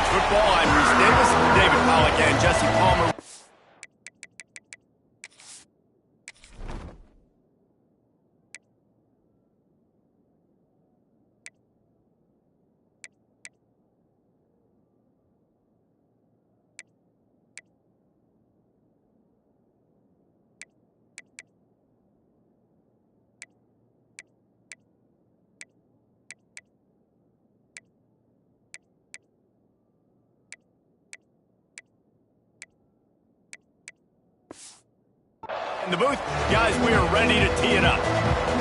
Football, I'm Reese Davis, David Pollack, and Jesse Palmer. In the booth, guys, we are ready to tee it up.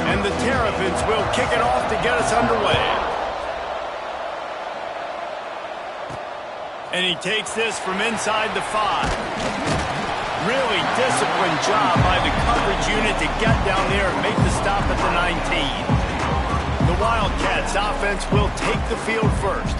And the Terrapins will kick it off to get us underway. And he takes this from inside the 5. Really disciplined job by the coverage unit to get down there and make the stop at the 19. The Wildcats offense will take the field first.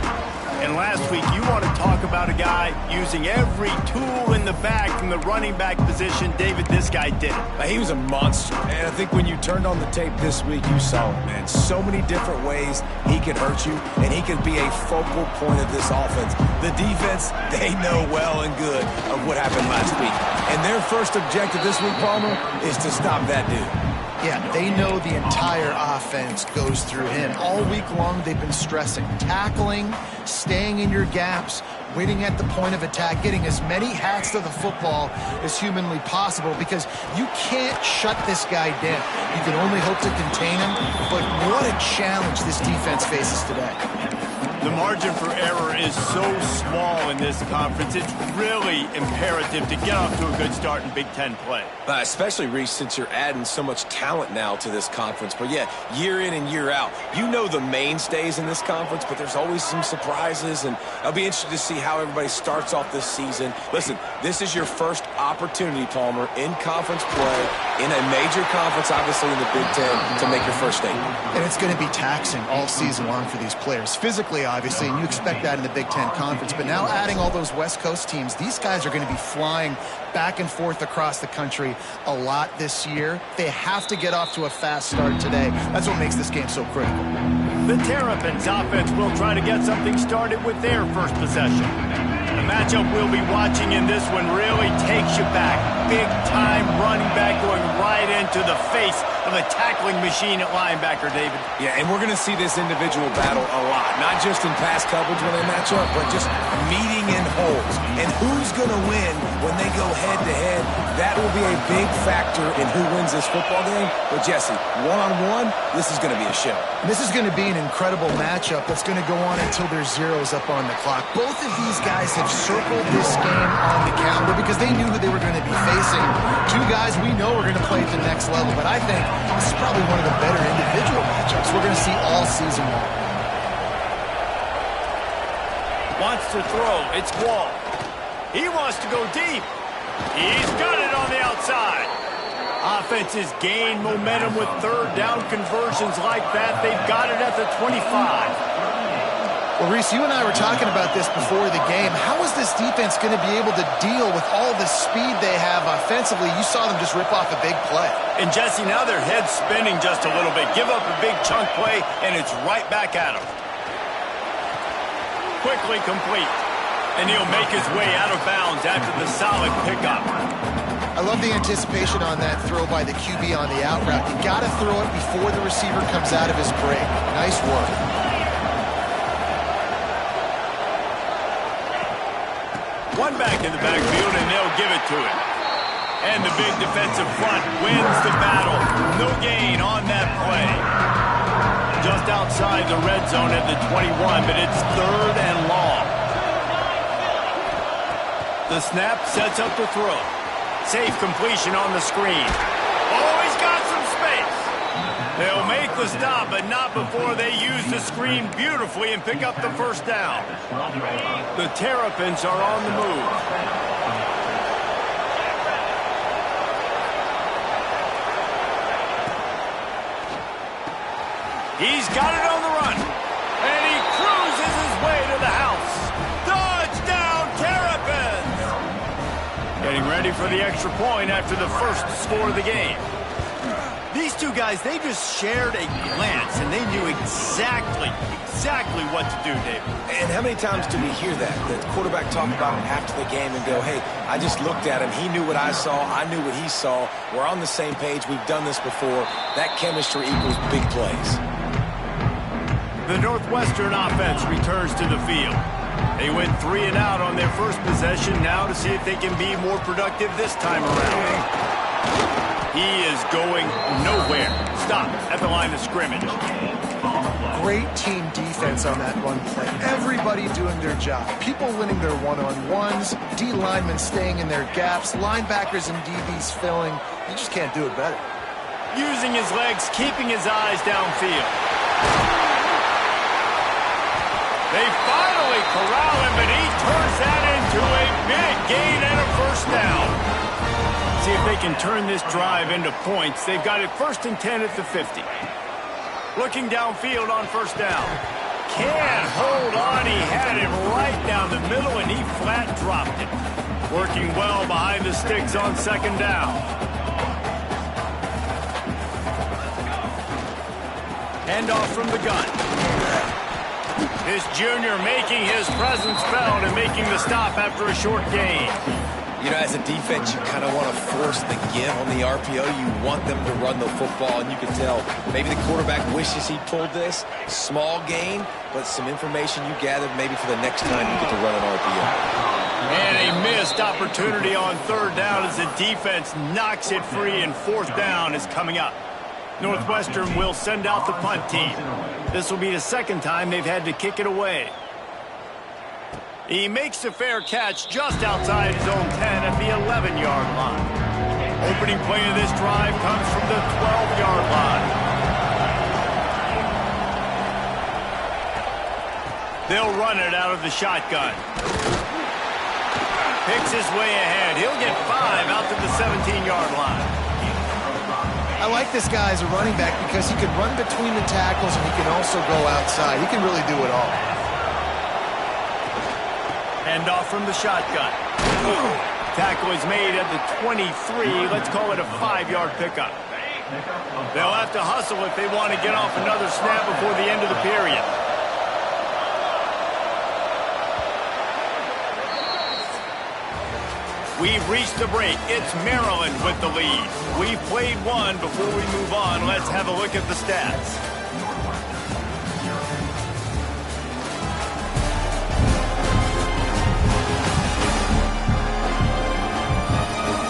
And last week, you want to talk about a guy using every tool in the bag from the running back position. David, this guy did it. He was a monster. And I think when you turned on the tape this week, you saw it, man. So many different ways he could hurt you, and he could be a focal point of this offense. The defense, they know well and good of what happened last week. And their first objective this week, Palmer, is to stop that dude. Yeah, they know the entire offense goes through him. All week long, they've been stressing tackling, staying in your gaps, waiting at the point of attack, getting as many hats to the football as humanly possible, because you can't shut this guy down. You can only hope to contain him, but what a challenge this defense faces today. The margin for error is so small in this conference. It's really imperative to get off to a good start in Big Ten play. Especially, Reese, since you're adding so much talent now to this conference. But, yeah, year in and year out, you know the mainstays in this conference, but there's always some surprises, and I'll be interested to see how everybody starts off this season. Listen, this is your first opportunity, Palmer, in conference play, in a major conference, obviously in the Big Ten, to make your first statement. And it's going to be taxing all season long for these players. Physically, obviously, and you expect that in the Big Ten Conference. But now adding all those West Coast teams, these guys are going to be flying back and forth across the country a lot this year. They have to get off to a fast start today. That's what makes this game so critical. The Terrapins offense will try to get something started with their first possession. The matchup we'll be watching in this one really takes you back. Big-time running back going right into the face of a tackling machine at linebacker, David. Yeah, and we're going to see this individual battle a lot. Not just in pass coverage when they match up, but just meeting in holes. And who's going to win when they go head-to-head? That will be a big factor in who wins this football game. But, Jesse, one-on-one, this is going to be a show. And this is going to be an incredible matchup that's going to go on until there's zeros up on the clock. Both of these guys have circled this game on the calendar because they knew who they were going to be facing. Two guys we know are going to play at the next level, but I think this is probably one of the better individual matchups we're going to see all season long. Wants to throw. It's Wall. He wants to go deep. He's got it on the outside. Offenses gain momentum with third down conversions like that. They've got it at the 25. Well, Reese, you and I were talking about this before the game. How is this defense going to be able to deal with all the speed they have offensively? You saw them just rip off a big play. And, Jesse, now their head's spinning just a little bit. Give up a big chunk play, and it's right back at them. Quickly complete. And he'll make his way out of bounds after the solid pickup. I love the anticipation on that throw by the QB on the out route. You got to throw it before the receiver comes out of his break. Nice work. One back in the backfield, and they'll give it to him. And the big defensive front wins the battle. No gain on that play. Just outside the red zone at the 21, but it's third and long. The snap sets up the throw. Safe completion on the screen. Oh, he's got some space. They'll make the stop, but not before they use the screen beautifully and pick up the first down. The Terrapins are on the move. He's got it on the run. And he cruises his way to the house. Touchdown, Terrapins! Getting ready for the extra point after the first score of the game. These two guys, they just shared a glance, and they knew exactly what to do, David. And how many times do we hear that? The quarterback talk about it after the game and go, hey, I just looked at him. He knew what I saw. I knew what he saw. We're on the same page. We've done this before. That chemistry equals big plays. The Northwestern offense returns to the field. They went 3 and out on their first possession, now to see if they can be more productive this time around. He is going nowhere. Stop at the line of scrimmage. Great team defense on that run play. Everybody doing their job. People winning their one-on-ones, D linemen staying in their gaps, linebackers and DBs filling. You just can't do it better. Using his legs, keeping his eyes downfield. They finally corral him, but he turns that into a big gain and a first down. See if they can turn this drive into points. They've got it 1st and 10 at the 50. Looking downfield on first down. Can't hold on. He had it right down the middle, and he flat dropped it. Working well behind the sticks on second down. Handoff from the gun. This junior making his presence felt and making the stop after a short gain. You know, as a defense, you kind of want to force the give on the RPO. You want them to run the football, and you can tell maybe the quarterback wishes he pulled this. Small gain, but some information you gathered maybe for the next time you get to run an RPO. And a missed opportunity on third down as the defense knocks it free, and fourth down is coming up. Northwestern will send out the punt team. This will be the second time they've had to kick it away. He makes the fair catch just outside his own 10 at the 11-yard line. Opening play of this drive comes from the 12-yard line. They'll run it out of the shotgun. Picks his way ahead. He'll get 5 out to the 17-yard line. I like this guy as a running back because he can run between the tackles and he can also go outside. He can really do it all. Handoff from the shotgun. Tackle is made at the 23. Let's call it a 5-yard pickup. They'll have to hustle if they want to get off another snap before the end of the period. We've reached the break. It's Maryland with the lead. We've played one. Before we move on, let's have a look at the stats.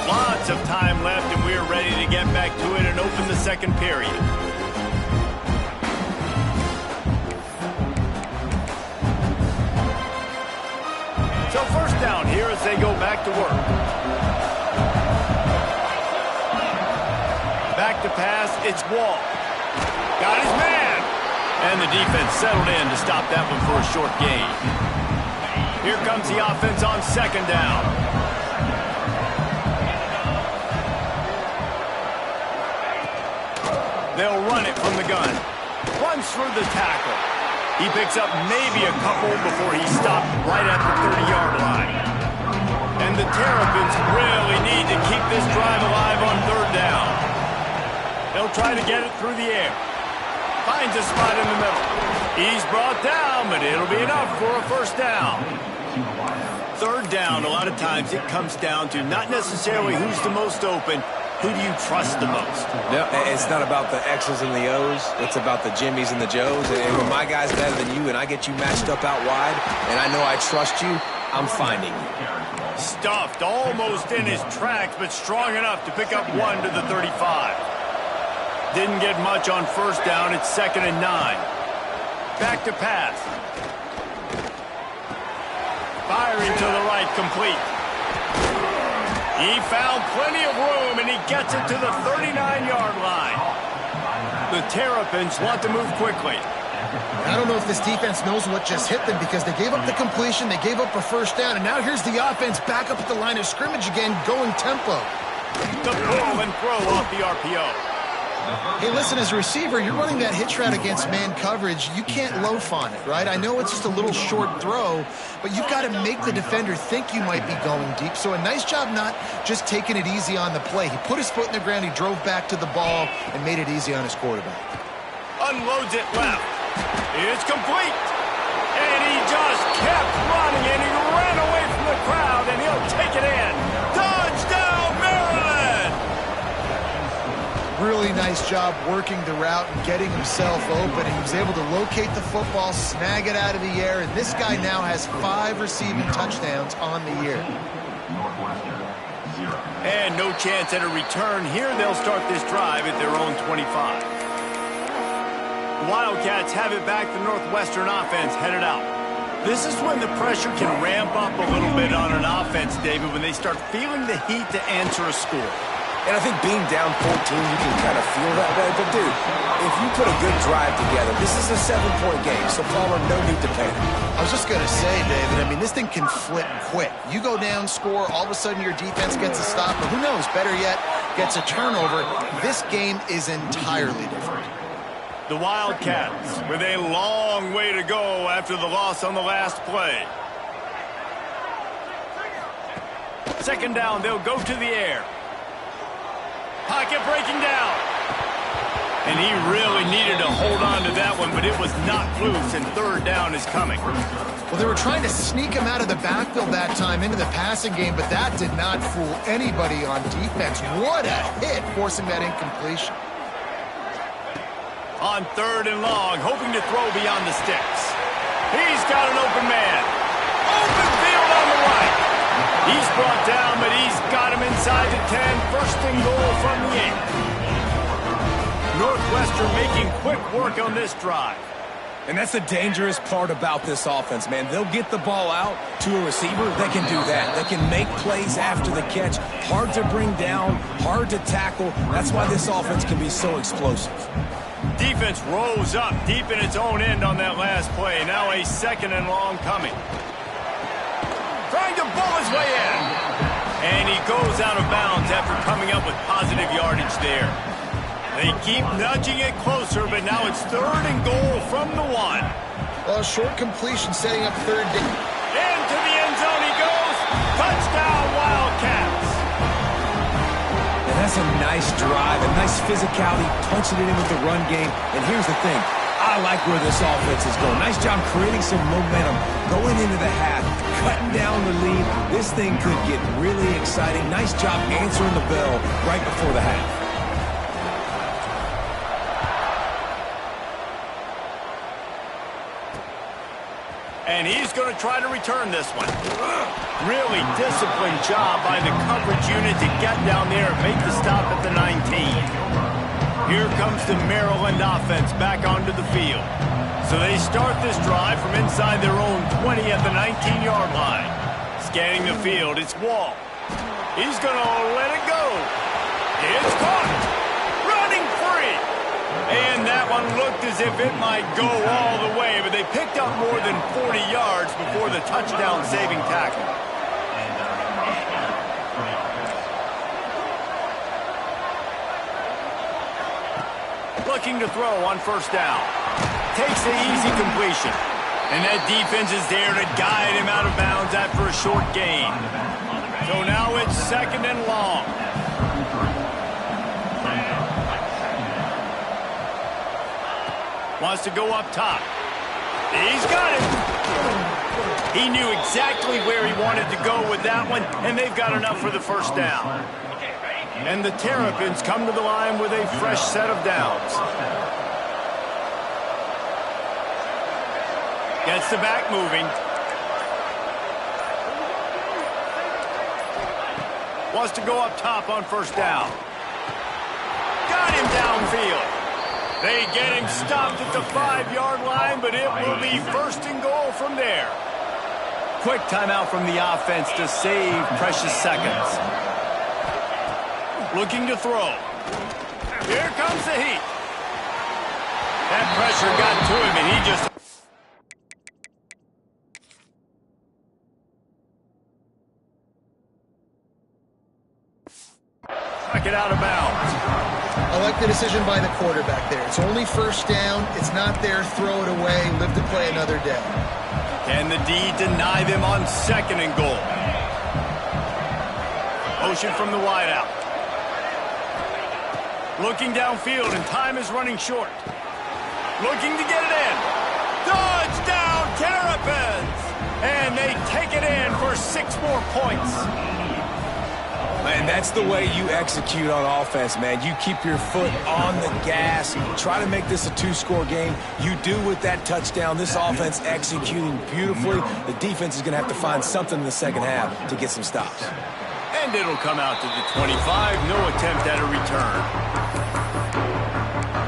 Lots of time left, and we're ready to get back to it and open the second period. So first down here as they go back to work. Back to pass, it's Wall. Got his man. And the defense settled in to stop that one for a short gain. Here comes the offense on second down. They'll run it from the gun. Runs through the tackle. He picks up maybe a couple before he stopped right at the 30-yard line. And the Terrapins really need to keep this drive alive on third down. They'll try to get it through the air. Finds a spot in the middle. He's brought down, but it'll be enough for a first down. Third down, a lot of times it comes down to not necessarily who's the most open, who do you trust the most? No, it's not about the X's and the O's. It's about the Jimmys and the Joes. And when my guy's better than you and I get you matched up out wide and I know I trust you, I'm finding you. Stuffed almost in his tracks, but strong enough to pick up 1 to the 35. Didn't get much on first down. It's 2nd and 9. Back to pass. Firing to the right, complete. He found plenty of room, and he gets it to the 39-yard line. The Terrapins want to move quickly. I don't know if this defense knows what just hit them because they gave up the completion, they gave up a first down, and now here's the offense back up at the line of scrimmage again, going tempo. The pull and throw off the RPO. Hey, listen, as a receiver, you're running that hitch route against man coverage. You can't loaf on it, right? I know it's just a little short throw, but you've got to make the defender think you might be going deep. So a nice job not just taking it easy on the play. He put his foot in the ground, he drove back to the ball, and made it easy on his quarterback. Unloads it left. It's complete. And he just kept running, and he ran away from the crowd, and he'll take it in. Touchdown, Maryland! Really nice job working the route and getting himself open. And he was able to locate the football, snag it out of the air, and this guy now has 5 receiving touchdowns on the year. And no chance at a return here. They'll start this drive at their own 25. The Wildcats have it back. The Northwestern offense headed out. This is when the pressure can ramp up a little bit on an offense, David, when they start feeling the heat to answer a score. And I think being down 14, you can kind of feel that way. But, dude, if you put a good drive together, this is a 7-point game. So, Palmer, no need to panic. I was just going to say, David, I mean, this thing can flip quick. You go down, score, all of a sudden your defense gets a stop. Or who knows, better yet, gets a turnover. This game is entirely different. The Wildcats with a long way to go after the loss on the last play. Second down, they'll go to the air. Pocket breaking down. And he really needed to hold on to that one, but it was knocked loose, and third down is coming. Well, they were trying to sneak him out of the backfield that time into the passing game, but that did not fool anybody on defense. What a hit, forcing that incompletion. On third and long, hoping to throw beyond the sticks. He's got an open man. Open field on the right. He's brought down, but he's got him inside the 10. First and goal from the 8. Northwestern making quick work on this drive. And that's the dangerous part about this offense, man. They'll get the ball out to a receiver. They can do that. They can make plays after the catch. Hard to bring down, hard to tackle. That's why this offense can be so explosive. Defense rose up deep in its own end on that last play. Now a second and long coming. Trying to bull his way in. And he goes out of bounds after coming up with positive yardage there. They keep nudging it closer, but now it's third and goal from the 1. Well, short completion setting up third down. Into the end zone he goes. Touchdown, Wildcats. And that's a nice drive, a nice physicality, punching it in with the run game. And here's the thing. I like where this offense is going. Nice job creating some momentum going into the half, cutting down the lead. This thing could get really exciting. Nice job answering the bell right before the half. And he's going to try to return this one. Really disciplined job by the coverage unit to get down there and make the stop at the 19. Here comes the Maryland offense back onto the field. So they start this drive from inside their own 20 at the 19-yard line. Scanning the field, it's Wall. He's going to let it go. It's caught. Running free. And that one looked as if it might go all the way, but they picked up more than 40 yards before the touchdown-saving tackle. Looking to throw on first down. Takes the easy completion. And that defense is there to guide him out of bounds after a short gain. So now it's second and long. Wants to go up top. He's got it. He knew exactly where he wanted to go with that one, and they've got enough for the first down. And the Terrapins come to the line with a fresh set of downs. Gets the back moving. Wants to go up top on first down. Got him downfield. They get him stopped at the 5-yard line, but it will be first and goal from there. Quick timeout from the offense to save precious seconds. Looking to throw. Here comes the heat. That pressure got to him, and he just... Knock it out of bounds. I like the decision by the quarterback there. It's only first down. It's not there. Throw it away. Live to play another day. Can the D deny them on 2nd and goal? Motion from the wideout. Looking downfield, and time is running short. Looking to get it in. Touchdown, Terrapins! And they take it in for 6 more points. Man, that's the way you execute on offense, man. You keep your foot on the gas. Try to make this a 2-score game. You do with that touchdown. This offense executing beautifully. The defense is going to have to find something in the second half to get some stops. And it'll come out to the 25. No attempt at a return.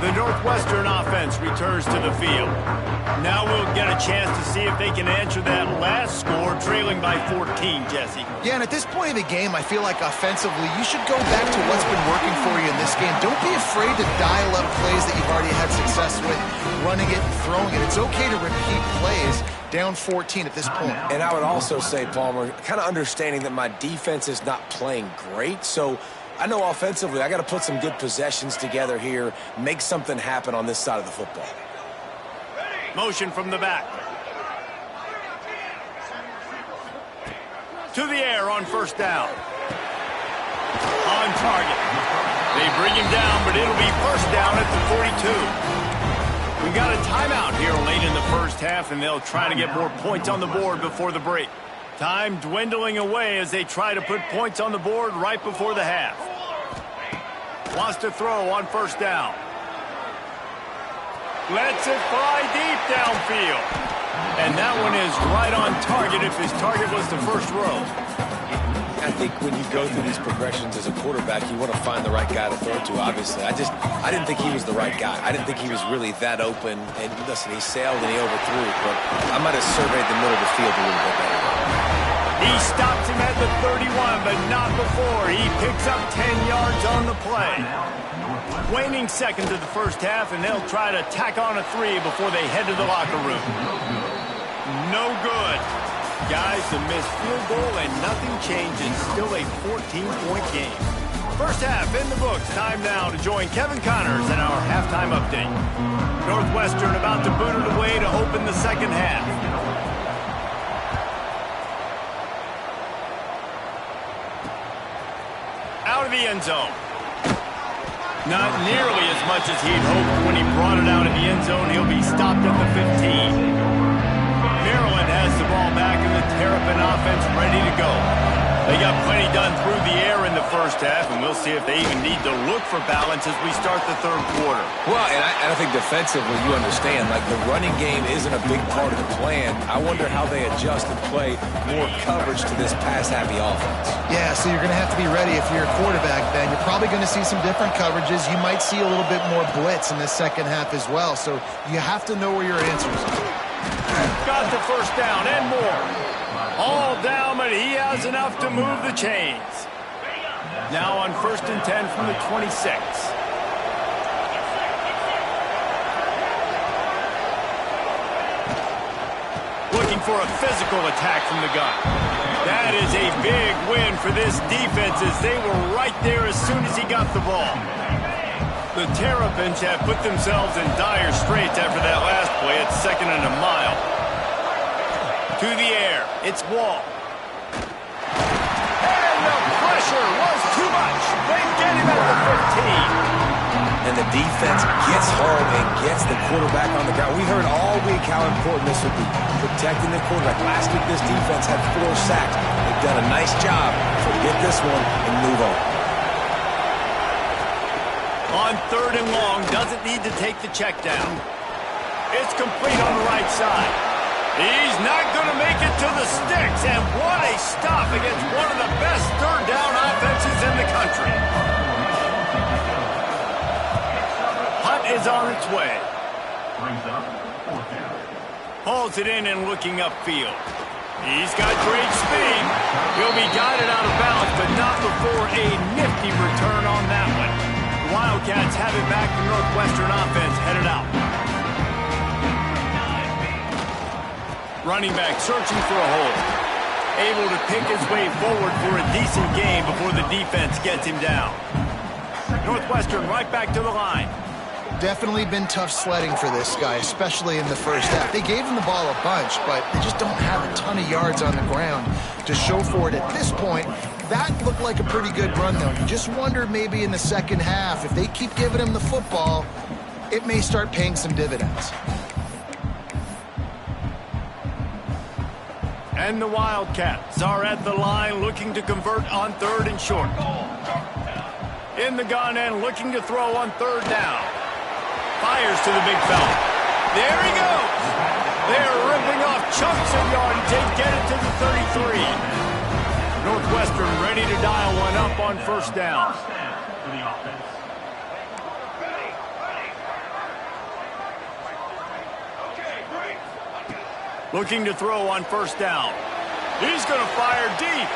The Northwestern offense returns to the field. Now we'll get a chance to see if they can answer that last score, trailing by 14, Jesse. Yeah, and at this point of the game, I feel like offensively, you should go back to what's been working for you in this game. Don't be afraid to dial up plays that you've already had success with, running it and throwing it. It's okay to repeat plays down 14 at this point. And I would also say, Palmer, kind of understanding that my defense is not playing great, so I know offensively I got to put some good possessions together here, make something happen on this side of the football. Motion from the back. To the air on 1st down. On target. They bring him down, but it'll be 1st down at the 42. We got a timeout here late in the 1st half, and they'll try to get more points on the board before the break. Time dwindling away as they try to put points on the board right before the half. Wants to throw on 1st down. Lets it fly deep downfield. And that one is right on target if his target was the 1st row. I think when you go through these progressions as a quarterback, you want to find the right guy to throw to, obviously. I didn't think he was the right guy. I didn't think he was really that open. And listen, he sailed and he overthrew, but I might have surveyed the middle of the field a little bit better. He stops him at the 31, but not before. He picks up 10 yards on the play. Waning seconds of the 1st half, and they'll try to tack on a 3 before they head to the locker room. No good. Guys, the missed field goal and nothing changes. Still a 14-point game. 1st half in the books. Time now to join Kevin Connors in our halftime update. Northwestern about to boot it away to open the 2nd half. Out of the end zone. Not nearly as much as he'd hoped when he brought it out of the end zone. He'll be stopped at the 15. Maryland has the ball back and the Terrapin offense ready to go. They got plenty done through the air in the 1st half, and we'll see if they even need to look for balance as we start the 3rd quarter. Well, and I think defensively you understand, like the running game isn't a big part of the plan. I wonder how they adjust and play more coverage to this pass-happy offense. Yeah, so you're going to have to be ready if you're a quarterback, Ben. You're probably going to see some different coverages. You might see a little bit more blitz in the 2nd half as well, so you have to know where your answers are. Got the 1st down and more. All down, but he has enough to move the chains. Now on 1st and 10 from the 26. Looking for a physical attack from the gun. That is a big win for this defense as they were right there as soon as he got the ball. The Terrapins have put themselves in dire straits after that last play at 2nd and a mile. To the air, it's Wall. And the pressure was too much. They get him at the 15. And the defense gets home and gets the quarterback on the ground. We heard all week how important this would be, protecting the quarterback. Last week, this defense had 4 sacks. They've done a nice job to get this one and move on. On 3rd and long, doesn't need to take the check down. It's complete on the right side. He's not going to make it to the sticks, and what a stop against one of the best 3rd down offenses in the country. Hunt is on its way. Hauls it in and looking upfield. He's got great speed. He'll be guided out of bounds, but not before a nifty return on that one. The Wildcats have it back. The Northwestern offense headed out. Running back searching for a hole. Able to pick his way forward for a decent gain before the defense gets him down. Northwestern right back to the line. Definitely been tough sledding for this guy, especially in the first half. They gave him the ball a bunch, but they just don't have a ton of yards on the ground to show for it at this point. That looked like a pretty good run, though. You just wonder maybe in the second half, if they keep giving him the football, it may start paying some dividends. And the Wildcats are at the line looking to convert on 3rd and short. In the gun and looking to throw on 3rd down. Fires to the big fella. There he goes. They're ripping off chunks of yardage. They get it to the 33. Northwestern ready to dial one up on 1st down. Looking to throw on 1st down. He's going to fire deep.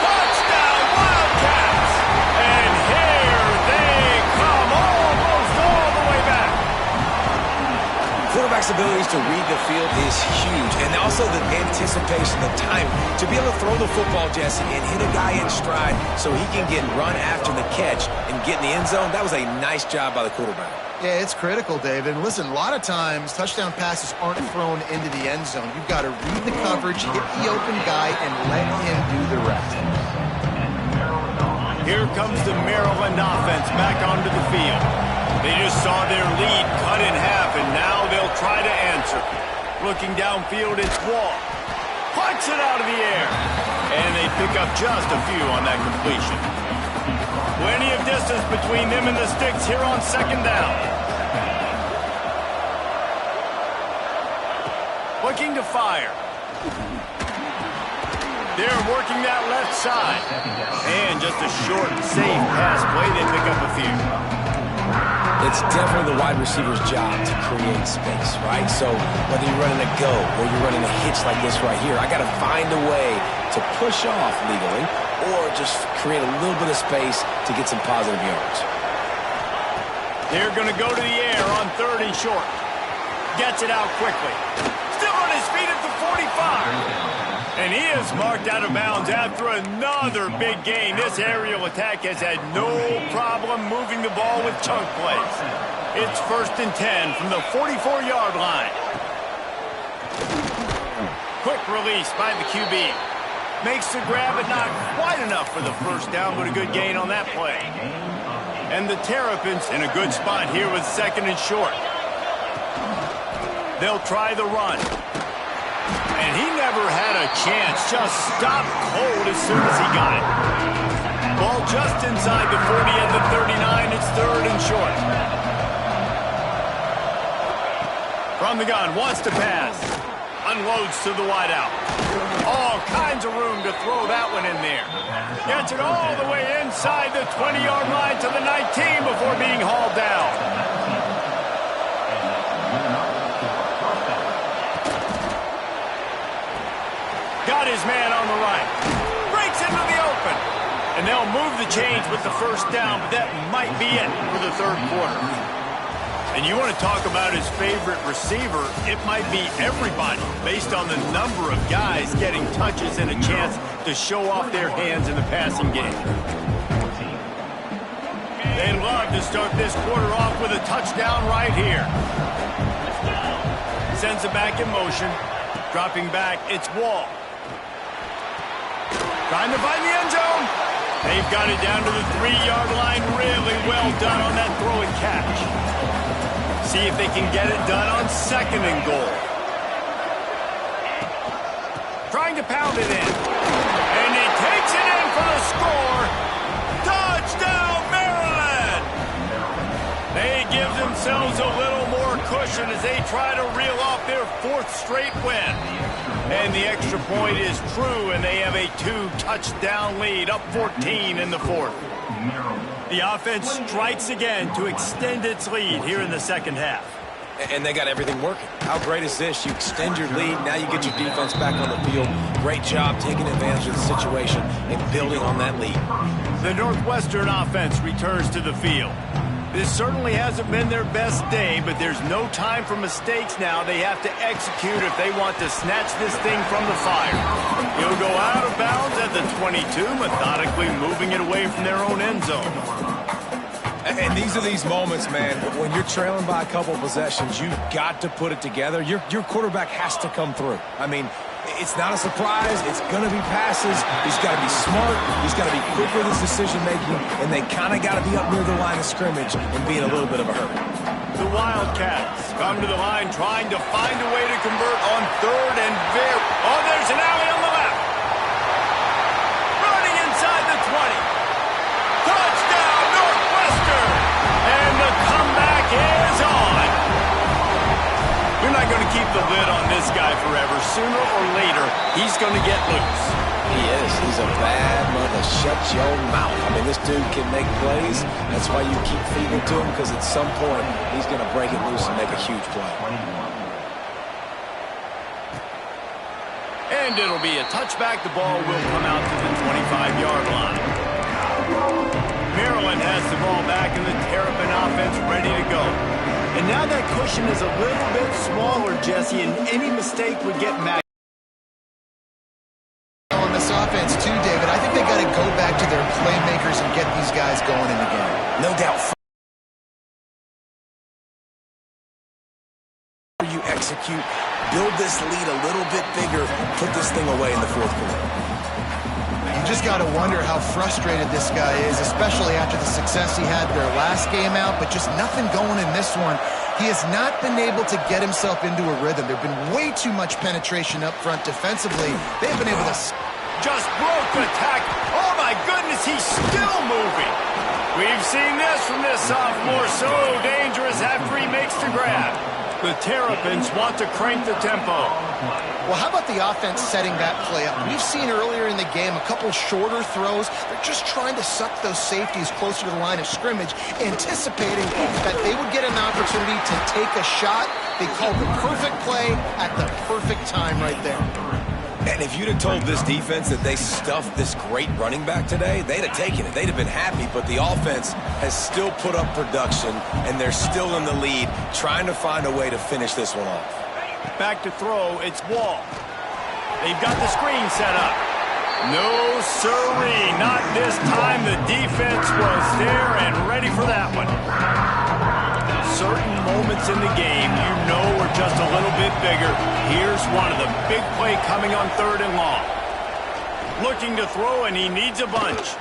Touchdown, Wildcats! And here they come, almost all the way back. Quarterback's abilities to read the field is huge, and also the anticipation, the time to be able to throw the football, Jesse, and hit a guy in stride so he can get run after the catch and get in the end zone. That was a nice job by the quarterback. Yeah, it's critical, David. And listen, a lot of times touchdown passes aren't thrown into the end zone. You've got to read the coverage, hit the open guy, and let him do the rest. Here comes the Maryland offense back onto the field. They just saw their lead cut in half, and now they'll try to answer. Looking downfield, it's Wall. Punts it out of the air. And they pick up just a few on that completion. Plenty of distance between them and the sticks here on 2nd down. Looking to fire. They're working that left side. And just a short, safe pass play. They pick up a few. It's definitely the wide receiver's job to create space, right? So whether you're running a go or you're running a hitch like this right here, I got to find a way to push off legally or just create a little bit of space to get some positive yards. They're going to go to the air on 3rd and short. Gets it out quickly. Still on his feet at the 45. And he is marked out of bounds after another big gain. This aerial attack has had no problem moving the ball with chunk plays. It's 1st and 10 from the 44-yard line. Quick release by the QB. Makes the grab, but not quite enough for the 1st down, but a good gain on that play. And the Terrapins in a good spot here with 2nd and short. They'll try the run. And he never had a chance. Just stopped cold as soon as he got it. Ball just inside the 40 at the 39. It's 3rd and short. From the gun, wants to pass. Unloads to the wideout. All kinds of room to throw that one in there. Gets it all the way inside the 20-yard line to the 19 before being hauled down. Got his man on the right. Breaks into the open. And they'll move the chains with the 1st down, but that might be it for the 3rd quarter. And you want to talk about his favorite receiver, it might be everybody based on the number of guys getting touches and a chance to show off their hands in the passing game. They love to start this quarter off with a touchdown right here. Sends it back in motion. Dropping back, it's Wall. Trying to find the end zone. They've got it down to the 3-yard line. Really well done on that throw and catch. See if they can get it done on 2nd and goal. Trying to pound it in. And he takes it in for the score. Touchdown, Maryland! They give themselves a little more cushion as they try to reel off their 4th straight win. And the extra point is true, and they have a 2-touchdown lead, up 14 in the 4th. The offense strikes again to extend its lead here in the 2nd half. And they got everything working. How great is this? You extend your lead, now you get your defense back on the field. Great job taking advantage of the situation and building on that lead. The Northwestern offense returns to the field. This certainly hasn't been their best day, but there's no time for mistakes now. They have to execute if they want to snatch this thing from the fire. He'll go out of bounds at at the 22, methodically moving it away from their own end zone. And these are these moments, man, when you're trailing by a couple possessions, you've got to put it together. Your quarterback has to come through. I mean, it's not a surprise. It's going to be passes. He's got to be smart. He's got to be quick with his decision-making, and they kind of got to be up near the line of scrimmage and be in a little bit of a hurry. The Wildcats come to the line trying to find a way to convert on third and very... Oh, there's an alley on the left. Running inside the 20. Touchdown, Northwestern! And the comeback is on. You're not going to keep the lid on this guy forever. Sooner or later, he's going to get loose. He is. He's a bad mother. Shut your mouth. I mean, this dude can make plays. That's why you keep feeding to him, because at some point, he's going to break it loose and make a huge play. And it'll be a touchback. The ball will come out to the 25-yard line. Maryland has the ball back, and the Terrapin offense ready to go. And now that cushion is a little bit smaller, Jesse, and any mistake would get Matt. On this offense, too, David, I think they got to go back to their playmakers and get these guys going in the game. No doubt. You execute, build this lead a little bit bigger, put this thing away in the fourth quarter. You just got to wonder how frustrated this guy is, especially after the success he had their last game out, but just nothing going in this one. He has not been able to get himself into a rhythm. There's been way too much penetration up front defensively. They've been able to... Just broke the tackle. Oh, my goodness, he's still moving. We've seen this from this sophomore. So dangerous after he makes the grab. The Terrapins want to crank the tempo. Well, how about the offense setting that play up? We've seen earlier in the game a couple shorter throws. They're just trying to suck those safeties closer to the line of scrimmage, anticipating that they would get an opportunity to take a shot. They called the perfect play at the perfect time right there. And if you'd have told this defense that they stuffed this great running back today, they'd have taken it. They'd have been happy, but the offense has still put up production, and they're still in the lead, trying to find a way to finish this one off. Back to throw, it's Wall. They've got the screen set up. No siree, not this time. The defense was there and ready for that one. Certain moments in the game you know are just a little bit bigger. Here's one of the big play coming on third and long. Looking to throw, and he needs a bunch.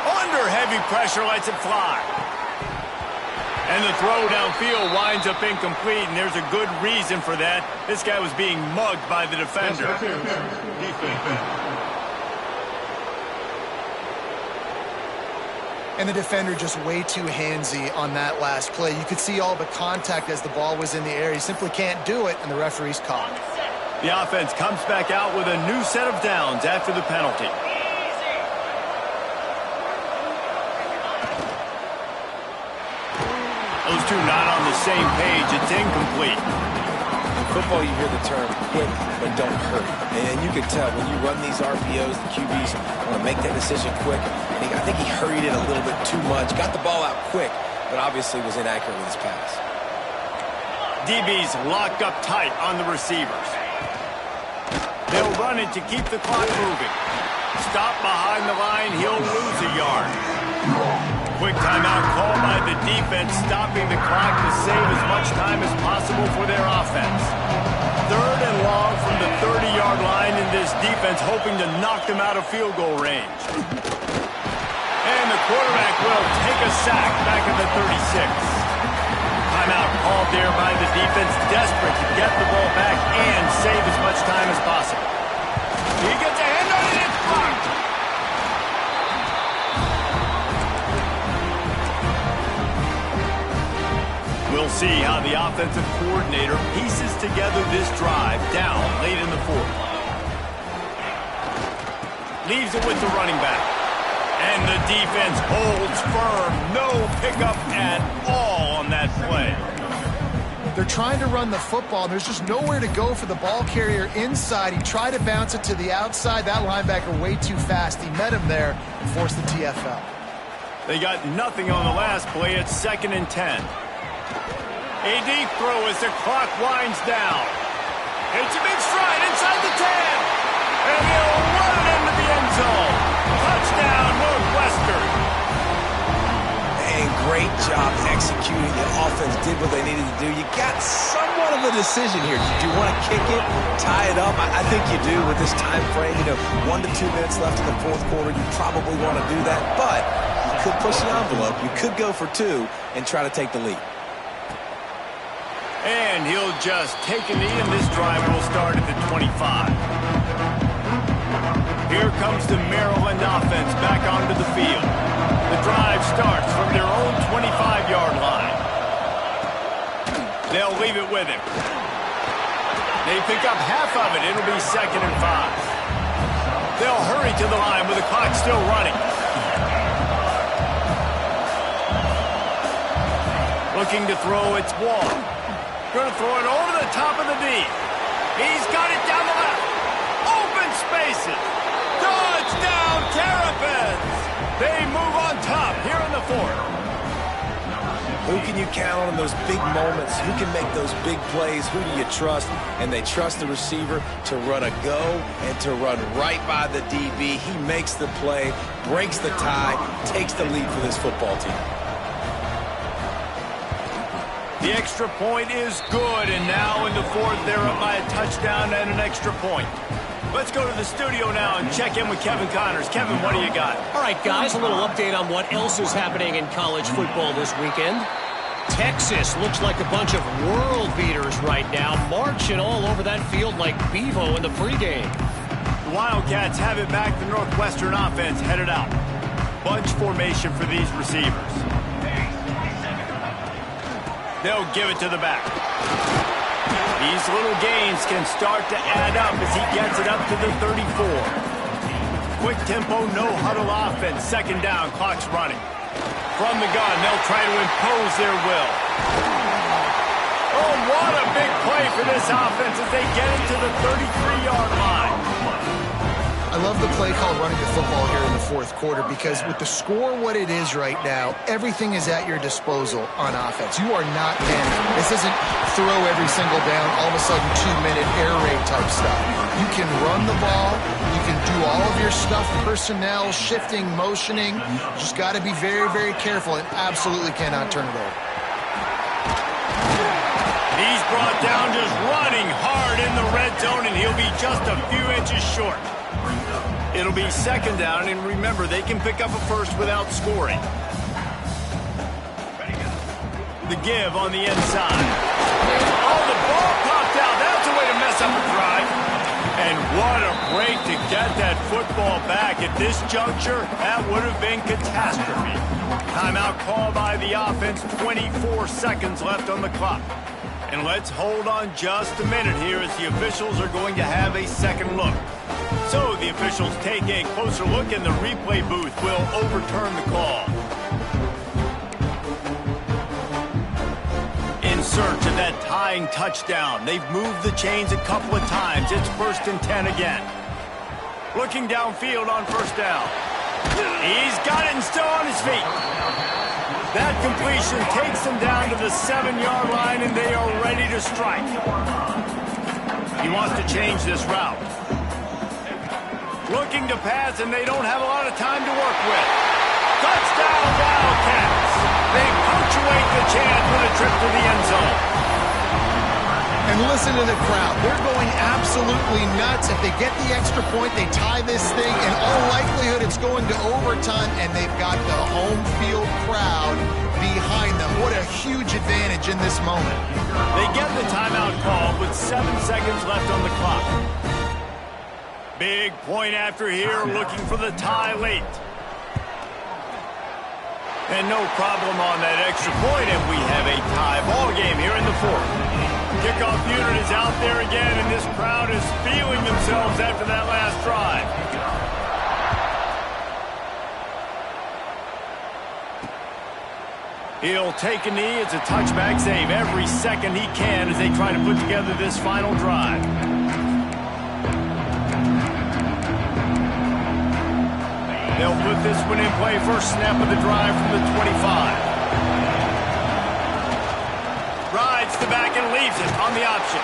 Under heavy pressure, lets it fly. And the throw downfield winds up incomplete, and there's a good reason for that. This guy was being mugged by the defender. And the defender just way too handsy on that last play. You could see all the contact as the ball was in the air. He simply can't do it, and the referee's called. The offense comes back out with a new set of downs after the penalty. Those two not on the same page. It's incomplete. In football, you hear the term quick, but don't hurry. And you can tell when you run these RPOs, the QBs want to make that decision quick. I think he hurried it a little bit too much. Got the ball out quick, but obviously was inaccurate with his pass. DB's locked up tight on the receivers. They'll run it to keep the clock moving. Stop behind the line, he'll lose a yard. Quick timeout called by the defense, stopping the clock to save as much time as possible for their offense. Third and long from the 30-yard line, and this defense hoping to knock them out of field goal range. And the quarterback will take a sack back at the 36. Timeout called there by the defense, desperate to get the ball back and save as much time as possible. He gets a hand on it, it's blocked. We'll see how the offensive coordinator pieces together this drive down late in the fourth. Leaves it with the running back. And the defense holds firm. No pickup at all on that play. They're trying to run the football. There's just nowhere to go for the ball carrier inside. He tried to bounce it to the outside. That linebacker way too fast. He met him there and forced the TFL. They got nothing on the last play. It's 2nd and 10. A deep throw as the clock winds down. It's a big stride inside the 10. And he'll run it into the end zone. great job executing. The offense did what they needed to do. You got somewhat of a decision here. Do you want to kick it, tie it up? I think you do with this time frame. 1 to 2 minutes left in the fourth quarter. You probably want to do that, but you could push the envelope. You could go for 2 and try to take the lead. And he'll just take a knee, and this drive will start at the 25. Here comes the Maryland offense back onto the field. The drive starts from their own 25-yard line. They'll leave it with him. They pick up half of it. It'll be 2nd and 5. They'll hurry to the line with the clock still running. Looking to throw, it's Wall. Going to throw it over the top of the D. He's got it down the left. Open spaces. Touchdown, Terrapins. They move on top here in the 4th. Who can you count on in those big moments? Who can make those big plays? Who do you trust? And they trust the receiver to run a go and to run right by the DB. He makes the play, breaks the tie, takes the lead for this football team. The extra point is good, and now in the 4th, they're up by a touchdown and an extra point. Let's go to the studio now and check in with Kevin Connors. Kevin, what do you got? All right, guys, a little update on what else is happening in college football this weekend. Texas looks like a bunch of world beaters right now, marching all over that field like Bevo in the pregame. The Wildcats have it back. The Northwestern offense headed out. Bunch formation for these receivers. They'll give it to the back. These little gains can start to add up as he gets it up to the 34. Quick tempo, no huddle offense. 2nd down, clock's running. From the gun, they'll try to impose their will. Oh, what a big play for this offense as they get it to the 33-yard line. I love the play call running the football here in the 4th quarter because with the score what it is right now, everything is at your disposal on offense. You are not panicking. This isn't throw every single down, all of a sudden 2-minute air raid type stuff. You can run the ball. You can do all of your stuff, personnel, shifting, motioning. Just got to be very, very careful and absolutely cannot turn it over. He's brought down just running hard in the red zone, and he'll be just a few inches short. It'll be 2nd down, and remember, they can pick up a first without scoring. The give on the inside. Oh, the ball popped out. That's a way to mess up a drive. And what a break to get that football back. At this juncture, that would have been catastrophe. Timeout called by the offense, 24 seconds left on the clock. And let's hold on just a minute here as the officials are going to have a second look. So the officials take a closer look, and the replay booth will overturn the call. In search of that tying touchdown. They've moved the chains a couple of times. It's 1st and 10 again. Looking downfield on 1st down. He's got it and still on his feet. That completion takes them down to the 7-yard line, and they are ready to strike. He wants to change this route. Looking to pass, and they don't have a lot of time to work with. Touchdown, Wildcats. They punctuate the chance with a trip to the end zone. And listen to the crowd. They're going absolutely nuts. If they get the extra point, they tie this thing. In all likelihood, it's going to overtime, and they've got the home field crowd behind them. What a huge advantage in this moment. They get the timeout called with 7 seconds left on the clock. Big point after here, looking for the tie late. And no problem on that extra point, and we have a tie ball game here in the 4th. Kickoff unit is out there again, and this crowd is feeling themselves after that last drive. He'll take a knee. It's a touchback save every second he can as they try to put together this final drive. They'll put this one in play. First snap of the drive from the 25. Rides the back and leaves it on the option.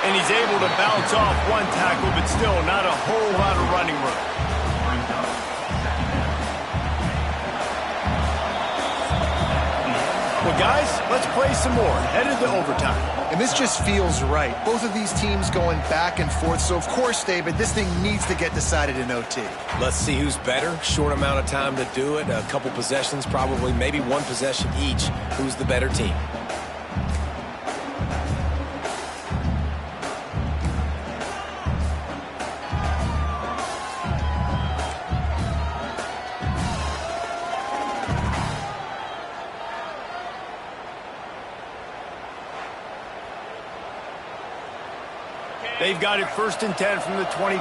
And he's able to bounce off one tackle, but still not a whole lot of running room. Well, guys, let's play some more. Headed to overtime. And this just feels right. Both of these teams going back and forth. So, of course, David, this thing needs to get decided in OT. Let's see who's better. Short amount of time to do it. A couple possessions, probably maybe one possession each. Who's the better team? They've got it 1st and 10 from the 25.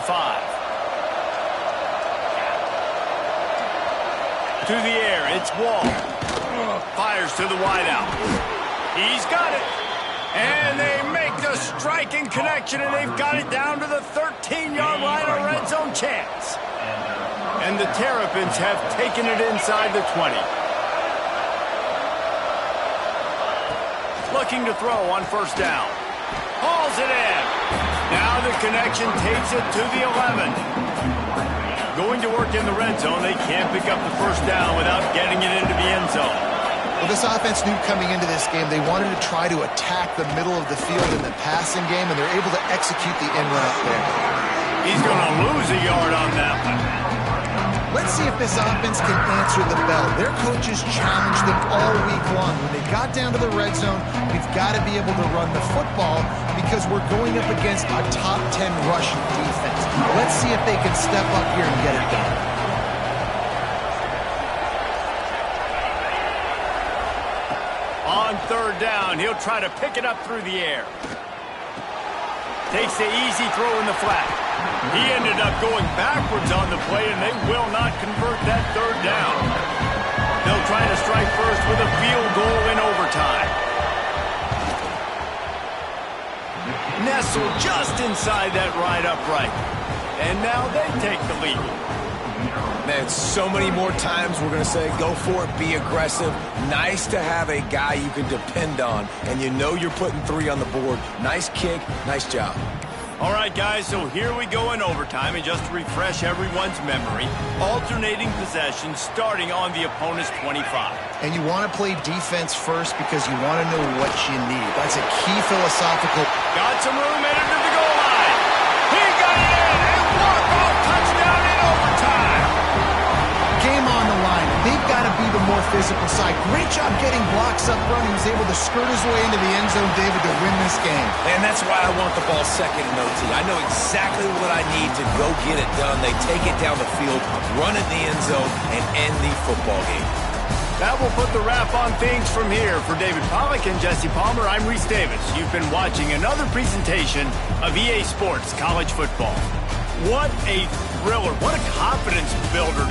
To the air, it's Wall. Fires to the wideout. He's got it. And they make the striking connection, and they've got it down to the 13-yard line, a red zone chance. And the Terrapins have taken it inside the 20. Looking to throw on 1st down. Hauls it in. Now the connection takes it to the 11. Going to work in the red zone. They can't pick up the 1st down without getting it into the end zone. Well, this offense knew coming into this game they wanted to try to attack the middle of the field in the passing game, and they're able to execute the end run up there. He's going to lose a yard on that one. Let's see if this offense can answer the bell. Their coaches challenged them all week long. When they got down to the red zone, we've got to be able to run the football because we're going up against a top 10 rush defense. Let's see if they can step up here and get it done. On 3rd down, he'll try to pick it up through the air. Takes the easy throw in the flat. He ended up going backwards on the play, and they will not convert that 3rd down. They'll try to strike first with a field goal in overtime. Nestled just inside that right upright. And now they take the lead. Man, so many more times we're going to say, go for it, be aggressive. Nice to have a guy you can depend on, and you know you're putting 3 on the board. Nice kick, nice job. All right, guys, so here we go in overtime, and just to refresh everyone's memory, alternating possessions starting on the opponent's 25. And you want to play defense first because you want to know what you need. That's a key philosophical. Got some room headed to the goal line. He got it in, and walk-off touchdown in overtime. Game on the line. They've got to be the more physical side. Great job getting blocks up front. He was able to skirt his way into the end zone, David, to win this game. And that's why I want the ball second in OT. I know exactly what I need to go get it done. They take it down the field, run it in the end zone, and end the football game. That will put the wrap on things from here. For David Pollack and Jesse Palmer, I'm Reese Davis. You've been watching another presentation of EA Sports College Football. What a thriller. What a confidence builder.